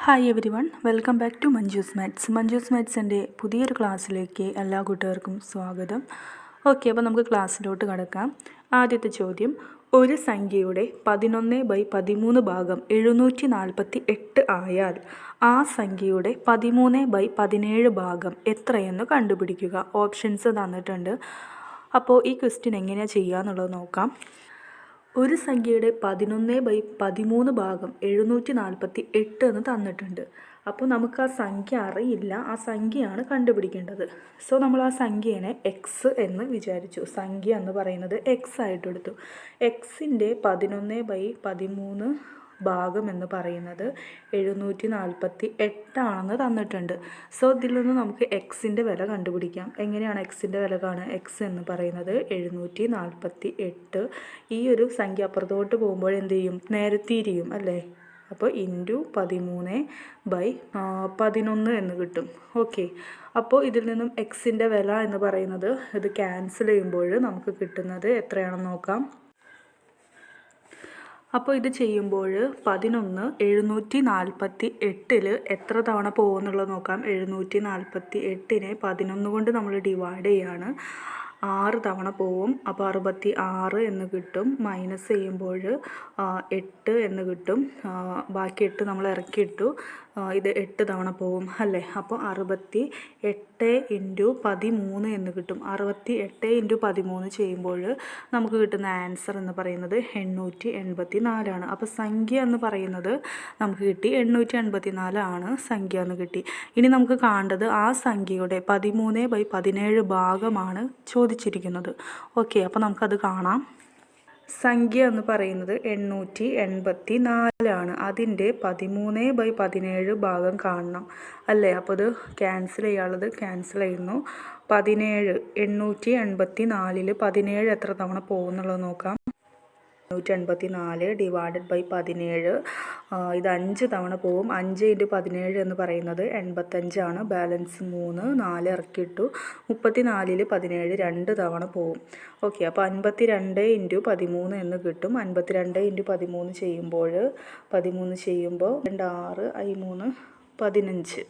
Hi everyone, welcome back to Manju's maths. Manju's മാത്സിൻ്റെ പുതിയൊരു ക്ലാസ്സിലേക്ക് എല്ലാ കൂട്ടുകാർക്കും സ്വാഗതം. ഓക്കെ, അപ്പോൾ നമുക്ക് ക്ലാസ്സിലോട്ട് കടക്കാം. ആദ്യത്തെ ചോദ്യം, ഒരു സംഖ്യയുടെ 11/13 ഭാഗം 748 ആയാൽ ആ സംഖ്യയുടെ 13/17 ഭാഗം എത്രയെന്ന് കണ്ടുപിടിക്കുക. ഓപ്ഷൻസ് തന്നിട്ടുണ്ട്. അപ്പോൾ ഈ ക്വസ്റ്റ്യൻ എങ്ങനെയാണ് ചെയ്യുക എന്നുള്ളത് നോക്കാം. ഒരു സംഖ്യയുടെ 11/13 ഭാഗം 748 എന്ന് തന്നിട്ടുണ്ട്. അപ്പോൾ നമുക്ക് ആ സംഖ്യ അറിയില്ല, ആ സംഖ്യയാണ് കണ്ടുപിടിക്കേണ്ടത്. സോ നമ്മൾ ആ സംഖ്യേനെ എക്സ് എന്ന് വിചാരിച്ചു. സംഖ്യ എന്ന് പറയുന്നത് എക്സ് ആയിട്ട് എടുത്തു. എക്സിൻ്റെ 11/13 ഭാഗം എന്ന് പറയുന്നത് 748 ആണെന്ന് തന്നിട്ടുണ്ട്. സോ ഇതിൽ നിന്ന് നമുക്ക് എക്സിൻ്റെ വില കണ്ടുപിടിക്കാം. എങ്ങനെയാണ് എക്സിൻ്റെ വില കാണുക? എക്സ് എന്ന് പറയുന്നത് 748. ഈ ഒരു സംഖ്യ അപ്പുറത്തോട്ട് പോകുമ്പോൾ എന്ത് ചെയ്യും? നേരെ തിരിയും അല്ലേ? അപ്പോൾ ഇൻറ്റു 13/11 എന്ന് കിട്ടും. ഓക്കെ, അപ്പോൾ ഇതിൽ നിന്നും എക്സിൻ്റെ വില എന്ന് പറയുന്നത് ഇത് ക്യാൻസൽ ചെയ്യുമ്പോൾ നമുക്ക് കിട്ടുന്നത് എത്രയാണെന്ന് നോക്കാം. അപ്പോൾ ഇത് ചെയ്യുമ്പോൾ 11 748 എത്ര തവണ പോകുമെന്നുള്ളത് നോക്കാം. 748നെ 11 കൊണ്ട് നമ്മൾ ഡിവൈഡ് ചെയ്യാണ്. 6 തവണ പോവും. അപ്പോൾ 66 എന്ന് കിട്ടും. മൈനസ് ചെയ്യുമ്പോൾ 8 എന്ന് കിട്ടും. ബാക്കി 8 നമ്മൾ ഇറക്കിയിട്ടു. ഇത് 8 തവണ പോവും അല്ലേ? അപ്പോൾ 68 × 13 എന്ന് കിട്ടും. 68 × 13 ചെയ്യുമ്പോൾ നമുക്ക് കിട്ടുന്ന ആൻസർ എന്ന് പറയുന്നത് 884 അപ്പോൾ സംഖ്യ എന്ന് പറയുന്നത് നമുക്ക് കിട്ടി 884 സംഖ്യ എന്ന് കിട്ടി. ഇനി നമുക്ക് കാണേണ്ടത് ആ സംഖ്യയുടെ 13/17 ഭാഗമാണ് ചോദിച്ചിരിക്കുന്നത്. ഓക്കെ, അപ്പോൾ നമുക്കത് കാണാം. സംഖ്യ എന്ന് പറയുന്നത് 884 അതിൻ്റെ 13/17 ഭാഗം കാണണം അല്ലേ? അപ്പോൾ ഇത് ക്യാൻസൽ ചെയ്യാനുള്ളത് ക്യാൻസൽ ചെയ്യുന്നു. 17 884 17 എത്ര തവണ പോകുന്നുള്ളത് നോക്കാം. 884 ഡിവൈഡഡ് ബൈ 17 ഇത് 5 തവണ പോവും. 5 × 17 എന്ന് പറയുന്നത് 85 ബാലൻസ് 3 4 ഇറക്കിയിട്ടു. 34 17 2 തവണ പോവും. ഓക്കെ, അപ്പോൾ 52 × 13 എന്ന് കിട്ടും. 52 × 13 ചെയ്യുമ്പോൾ 2 6 3 15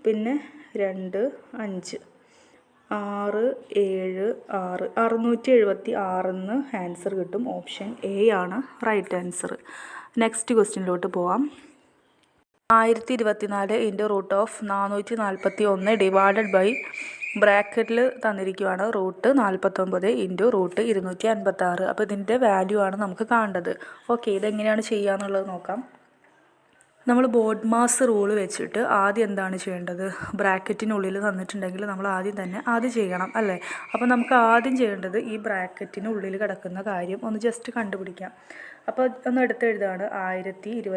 പിന്നെ 2 5 6 7 6 676 ആൻസർ കിട്ടും. ഓപ്ഷൻ എ ആണ് റൈറ്റ് ആൻസർ. നെക്സ്റ്റ് ക്വസ്റ്റ്യനിലോട്ട് പോവാം. 1024 × √441 ഡിവൈഡഡ് ബൈ ബ്രാക്കറ്റിൽ തന്നിരിക്കുകയാണ് √49 × √256. അപ്പോൾ ഇതിൻ്റെ വാല്യൂ ആണ് നമുക്ക് കാണേണ്ടത്. ഓക്കെ, ഇതെങ്ങനെയാണ് ചെയ്യുക എന്നുള്ളത് നോക്കാം. നമ്മൾ ബോഡ് മാസ് റൂൾ വെച്ചിട്ട് ആദ്യം എന്താണ് ചെയ്യേണ്ടത്? ബ്രാക്കറ്റിനുള്ളിൽ തന്നിട്ടുണ്ടെങ്കിൽ നമ്മൾ ആദ്യം ചെയ്യണം അല്ലേ? അപ്പോൾ നമുക്ക് ആദ്യം ചെയ്യേണ്ടത് ഈ ബ്രാക്കറ്റിനുള്ളിൽ കിടക്കുന്ന കാര്യം ഒന്ന് ജസ്റ്റ് കണ്ടുപിടിക്കാം. അപ്പോൾ ഒന്ന് എടുത്തെഴുതാണ് 1024 ×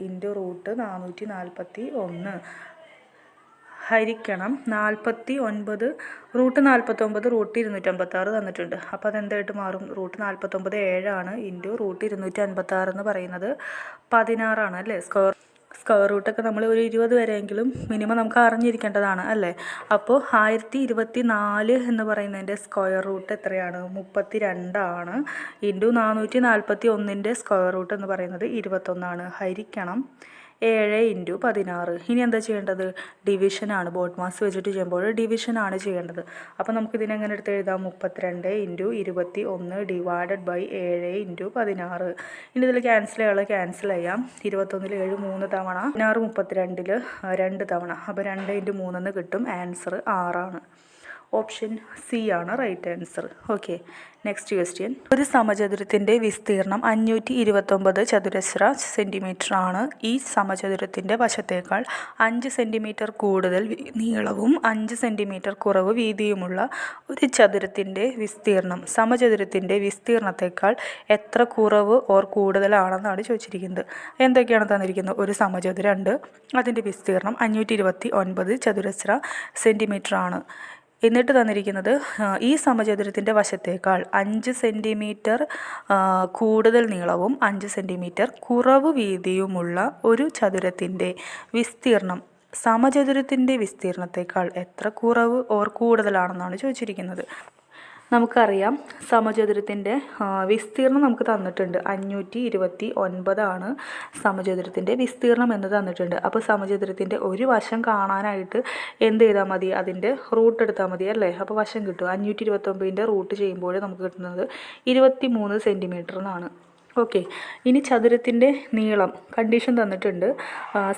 √441 ഹരിക്കണം 49 √49 √256 തന്നിട്ടുണ്ട്. അപ്പോൾ അതെന്തായിട്ട് മാറും? √49 7 × √256 എന്ന് പറയുന്നത് 16 അല്ലേ? സ്ക്വയർ റൂട്ടൊക്കെ നമ്മൾ ഒരു 20 വരെയെങ്കിലും മിനിമം നമുക്ക് അറിഞ്ഞിരിക്കേണ്ടതാണ് അല്ലേ? അപ്പോൾ 1024 എന്ന് പറയുന്നതിൻ്റെ സ്ക്വയർ റൂട്ട് എത്രയാണ്? 32 × 441 സ്ക്വയർ റൂട്ട് എന്ന് പറയുന്നത് 21 ഹരിക്കണം 7 × 16. ഇനി എന്താ ചെയ്യേണ്ടത്? ഡിവിഷനാണ്. ബോഡ് മാസ് വെച്ചിട്ട് ചെയ്യുമ്പോൾ ഡിവിഷനാണ് ചെയ്യേണ്ടത്. അപ്പോൾ നമുക്കിതിനെങ്ങനെ എടുത്ത് എഴുതാം? 32 × 21 ഡിവൈഡഡ് ബൈ 7 × 16. ഇനി ഇതിൽ ക്യാൻസൽ ചെയ്യാം. 21 7 3 തവണ, 16 32 2 തവണ. അപ്പോൾ 2 × 3 എന്ന് കിട്ടും. ആൻസർ 6 ഓപ്ഷൻ സി ആണ് right answer. Okay, next question. ഒരു സമചതുരത്തിൻ്റെ വിസ്തീർണം 529 ചതുരശ്ര സെൻറ്റിമീറ്റർ ആണ്. ഈ സമചതുരത്തിൻ്റെ വശത്തേക്കാൾ 5 സെൻറ്റിമീറ്റർ കൂടുതൽ നീളവും 5 സെൻറ്റിമീറ്റർ കുറവ് വീതിയുമുള്ള ഒരു ചതുരത്തിൻ്റെ വിസ്തീർണം സമചതുരത്തിൻ്റെ വിസ്തീർണത്തേക്കാൾ എത്ര കുറവ് ഓർ കൂടുതലാണെന്നാണ് ചോദിച്ചിരിക്കുന്നത്. എന്തൊക്കെയാണ് തന്നിരിക്കുന്നത്? ഒരു സമചതുരം ഉണ്ട്, അതിൻ്റെ വിസ്തീർണം 529 ചതുരശ്ര സെൻറ്റിമീറ്റർ ആണ്. എന്നിട്ട് തന്നിരിക്കുന്നത് ഈ സമചതുരത്തിൻ്റെ വശത്തേക്കാൾ 5 സെൻറ്റിമീറ്റർ കൂടുതൽ നീളവും 5 സെൻറ്റിമീറ്റർ കുറവ് വീതിയുമുള്ള ഒരു ചതുരത്തിൻ്റെ വിസ്തീർണം സമചതുരത്തിൻ്റെ വിസ്തീർണത്തേക്കാൾ എത്ര കുറവ് ഓർ കൂടുതലാണെന്നാണ് ചോദിച്ചിരിക്കുന്നത്. നമുക്കറിയാം സമചതുരത്തിൻ്റെ വിസ്തീർണം നമുക്ക് തന്നിട്ടുണ്ട് 529 സമചതുരത്തിൻ്റെ വിസ്തീർണം എന്ന് തന്നിട്ടുണ്ട്. അപ്പോൾ സമചതുരത്തിൻ്റെ ഒരു വശം കാണാനായിട്ട് എന്ത് ചെയ്താൽ മതി, അതിൻ്റെ റൂട്ട് എടുത്താൽ മതി അല്ലേ. അപ്പോൾ വശം കിട്ടും. 529ൻ്റെ റൂട്ട് ചെയ്യുമ്പോൾ നമുക്ക് കിട്ടുന്നത് 23 സെൻറ്റിമീറ്റർ എന്നാണ്. ഓക്കെ, ഇനി ചതുരത്തിൻ്റെ നീളം കണ്ടീഷൻ തന്നിട്ടുണ്ട്.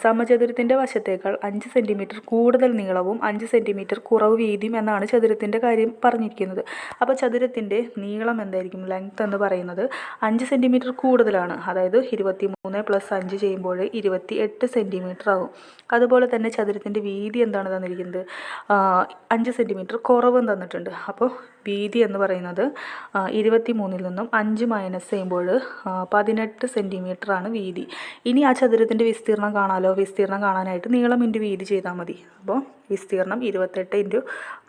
സമചതുരത്തിൻ്റെ വശത്തേക്കാൾ 5 സെൻറ്റിമീറ്റർ കൂടുതൽ നീളവും 5 സെൻറ്റിമീറ്റർ കുറവ് വീതിയും എന്നാണ് ചതുരത്തിൻ്റെ കാര്യം പറഞ്ഞിരിക്കുന്നത്. അപ്പോൾ ചതുരത്തിൻ്റെ നീളം എന്തായിരിക്കും, ലെങ്ത് എന്ന് പറയുന്നത് 5 സെൻറ്റിമീറ്റർ കൂടുതലാണ്. അതായത് 23 + 5 ചെയ്യുമ്പോൾ 28 സെൻറ്റിമീറ്റർ ആകും. അതുപോലെ തന്നെ ചതുരത്തിൻ്റെ വീതി എന്താണ് തന്നിരിക്കുന്നത്, 5 സെൻറ്റിമീറ്റർ കുറവും തന്നിട്ടുണ്ട്. അപ്പോൾ വീതി എന്ന് പറയുന്നത് 23-ൽ നിന്നും 5 മൈനസ് ചെയ്യുമ്പോൾ 18 സെൻറ്റിമീറ്റർ ആണ് വീതി. ഇനി ആ ചതുരത്തിൻ്റെ വിസ്തീർണം കാണാമല്ലോ. വിസ്തീർണം കാണാനായിട്ട് നീളം ഇൻറ്റു വീതി ചെയ്താൽ മതി. അപ്പോൾ വിസ്തീർണം 28 ×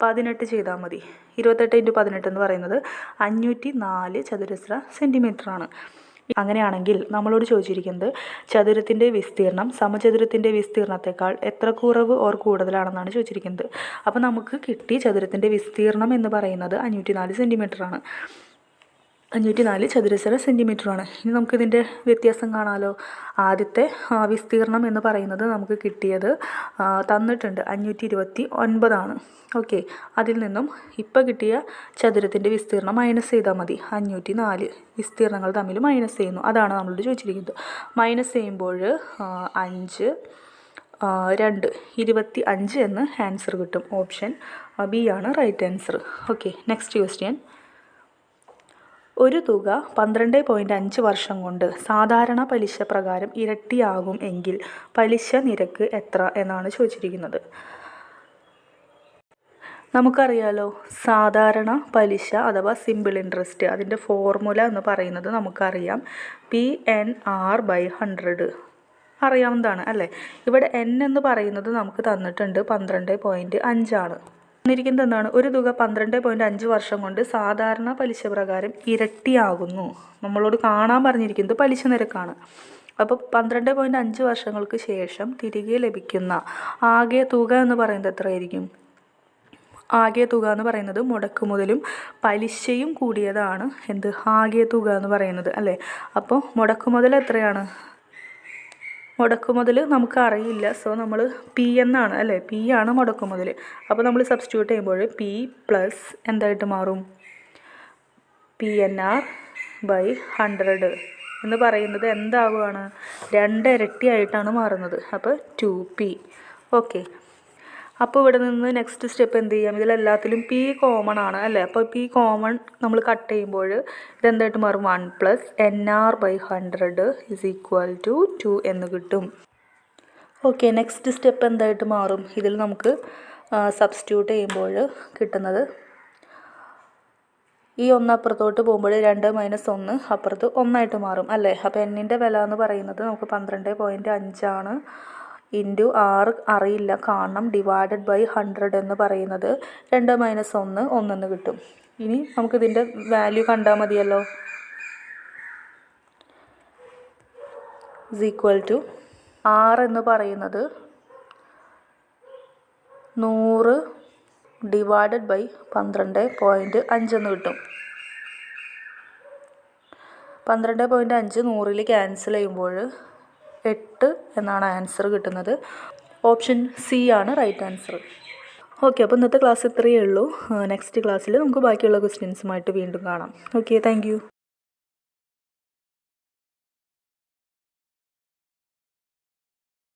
18 ചെയ്താൽ മതി. 28 × 18 എന്ന് പറയുന്നത് 504 ചതുരശ്ര സെൻറ്റിമീറ്റർ ആണ്. അങ്ങനെയാണെങ്കിൽ നമ്മളോട് ചോദിച്ചിരിക്കുന്നത് ചതുരത്തിൻ്റെ വിസ്തീർണം സമചതുരത്തിൻ്റെ വിസ്തീർണത്തെക്കാൾ എത്ര കുറവ് ഓർ കൂടുതലാണെന്നാണ് ചോദിച്ചിരിക്കുന്നത്. അപ്പോൾ നമുക്ക് കിട്ടി ചതുരത്തിൻ്റെ വിസ്തീർണം എന്ന് പറയുന്നത് 504 സെൻറ്റിമീറ്റർ ആണ്. 504 ചതുരശ്ര സെൻറ്റിമീറ്ററാണ്. ഇനി നമുക്കിതിൻ്റെ വ്യത്യാസം കാണാമല്ലോ. ആദ്യത്തെ വിസ്തീർണം എന്ന് പറയുന്നത് നമുക്ക് കിട്ടിയത് തന്നിട്ടുണ്ട് 529 ഓക്കെ, അതിൽ നിന്നും ഇപ്പോൾ കിട്ടിയ ചതുരത്തിൻ്റെ വിസ്തീർണം മൈനസ് ചെയ്താൽ മതി. 504 വിസ്തീർണങ്ങൾ തമ്മിൽ മൈനസ് ചെയ്യുന്നു, അതാണ് നമ്മളോട് ചോദിച്ചിരിക്കുന്നത്. മൈനസ് ചെയ്യുമ്പോൾ 5 2 25 എന്ന് ആൻസർ കിട്ടും. ഓപ്ഷൻ ബി ആണ് right answer. Okay, next question. ഒരു തുക 12.5 വർഷം കൊണ്ട് സാധാരണ പലിശ പ്രകാരം ഇരട്ടിയാകും എങ്കിൽ പലിശ നിരക്ക് എത്ര എന്നാണ് ചോദിച്ചിരിക്കുന്നത്. നമുക്കറിയാലോ, സാധാരണ പലിശ അഥവാ സിമ്പിൾ ഇൻട്രസ്റ്റ്, അതിൻ്റെ ഫോർമുല എന്ന് പറയുന്നത് നമുക്കറിയാം. PNR/100 അറിയാവുന്നതാണ് അല്ലേ. ഇവിടെ n എന്ന് പറയുന്നത് നമുക്ക് തന്നിട്ടുണ്ട് 12.5 ആണ്. തന്നിരിക്കുന്നത് എന്താണ്, ഒരു തുക 12.5 വർഷം കൊണ്ട് സാധാരണ പലിശ പ്രകാരം ഇരട്ടിയാകുന്നു. നമ്മളോട് കാണാൻ പറഞ്ഞിരിക്കുന്നത് പലിശ നിരക്കാണ്. അപ്പോൾ 12.5 വർഷങ്ങൾക്ക് ശേഷം തിരികെ ലഭിക്കുന്ന ആകെ തുക എന്ന് പറയുന്നത് എത്രയായിരിക്കും? ആകെ തുക എന്ന് പറയുന്നത് മുടക്കുമുതലും പലിശയും കൂടിയതാണ് എന്ത് ആകെ തുക എന്ന് പറയുന്നത് അല്ലേ. അപ്പോൾ മുടക്കുമുതൽ എത്രയാണ്? മുടക്കുമുതൽ നമുക്ക് അറിയില്ല. സോ നമ്മൾ പി എന്നാണ് അല്ലേ, പി ആണ് മുടക്കുമുതൽ. അപ്പോൾ നമ്മൾ സബ്സ്റ്റിറ്റ്യൂട്ട് ചെയ്യുമ്പോൾ പി പ്ലസ് എന്തായിട്ട് മാറും, PNR/100 എന്ന് പറയുന്നത് എന്താവുകയാണ്, 2 ഇരട്ടിയായിട്ടാണ് മാറുന്നത്. അപ്പോൾ 2P. ഓക്കെ, അപ്പോൾ ഇവിടെ നിന്ന് നെക്സ്റ്റ് സ്റ്റെപ്പ് എന്ത് ചെയ്യാം, ഇതിലെല്ലാത്തിലും പി കോമൺ ആണ് അല്ലേ. അപ്പോൾ പി കോമൺ നമ്മൾ കട്ട് ചെയ്യുമ്പോൾ ഇതെന്തായിട്ട് മാറും, 1 + NR/100 = 2 എന്ന് കിട്ടും. ഓക്കെ, നെക്സ്റ്റ് സ്റ്റെപ്പ് എന്തായിട്ട് മാറും, ഇതിൽ നമുക്ക് സബ്സ്റ്റിറ്റ്യൂട്ട് ചെയ്യുമ്പോൾ കിട്ടുന്നത് ഈ 1 അപ്പുറത്തോട്ട് പോകുമ്പോൾ 2 - 1 അപ്പുറത്ത് 1 മാറും അല്ലേ. അപ്പോൾ എന്നിൻ്റെ വില എന്ന് പറയുന്നത് നമുക്ക് 12.5 ആണ്. ഇൻറ്റു 6 അറിയില്ല കാണണം, /100 എന്ന് പറയുന്നത് 2 - 1 1 എന്ന് കിട്ടും. ഇനി നമുക്കിതിൻ്റെ വാല്യൂ കണ്ടാൽ മതിയല്ലോ. = 6 എന്ന് പറയുന്നത് 100 / 12.5 എന്ന് കിട്ടും. 12.5 100ൽ ക്യാൻസൽ ചെയ്യുമ്പോൾ 8 എന്നാണ് ആൻസർ കിട്ടുന്നത്. ഓപ്ഷൻ സി ആണ് റൈറ്റ് ആൻസർ. ഓക്കെ, അപ്പോൾ ഇന്നത്തെ ക്ലാസ് ഇത്രയേ ഉള്ളൂ. നെക്സ്റ്റ് ക്ലാസ്സിൽ നമുക്ക് ബാക്കിയുള്ള ക്വസ്റ്റ്യൻസുമായിട്ട് വീണ്ടും കാണാം. Okay, thank you.